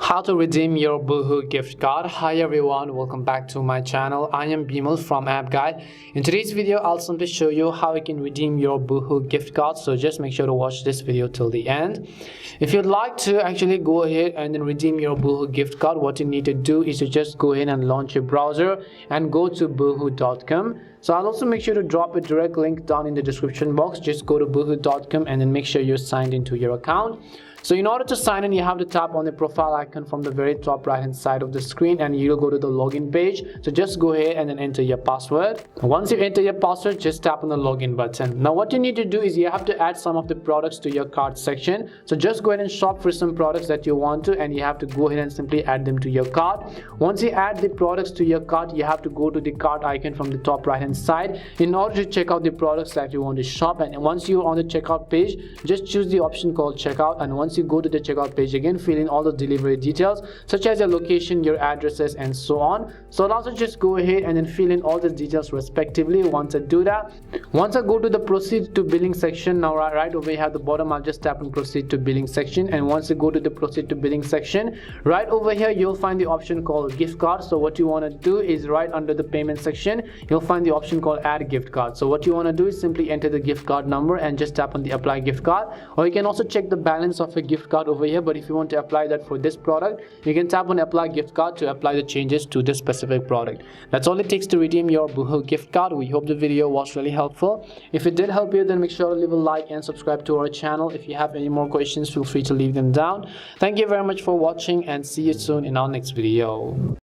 How to redeem your Boohoo gift card. Hi everyone, welcome back to my channel. I am Bimal from App Guide. In today's video, I'll simply show you how you can redeem your Boohoo gift card. So just make sure to watch this video till the end. If you'd like to actually go ahead and then redeem your Boohoo gift card, what you need to do is to just go ahead and launch your browser and go to boohoo.com. So I'll also make sure to drop a direct link down in the description box. Just go to boohoo.com and then make sure you're signed into your account. So in order to sign in, you have to tap on the profile icon from the very top right hand side of the screen and you'll go to the login page. So just go ahead and then enter your password. Once you enter your password, just tap on the login button. Now what you need to do is you have to add some of the products to your cart section. So just go ahead and shop for some products that you want to, and you have to go ahead and simply add them to your cart. Once you add the products to your cart, you have to go to the cart icon from the top right hand side in order to check out the products that you want to shop. And once you're on the checkout page, just choose the option called checkout, and once you go to the checkout page again, fill in all the delivery details such as your location, your addresses, and so on. So I'll also just go ahead and then fill in all the details respectively. Once I do that, once I go to the proceed to billing section, now right over here at the bottom, I'll just tap on proceed to billing section. And once you go to the proceed to billing section, right over here you'll find the option called gift card. So what you want to do is right under the payment section, you'll find the option called add gift card. So what you want to do is simply enter the gift card number and just tap on the apply gift card. Or you can also check the balance of a gift card over here, but if you want to apply that for this product, you can tap on apply gift card to apply the changes to this specific product. That's all it takes to redeem your Boohoo gift card. We hope the video was really helpful. If it did help you, then make sure to leave a like and subscribe to our channel. If you have any more questions, feel free to leave them down. Thank you very much for watching and see you soon in our next video.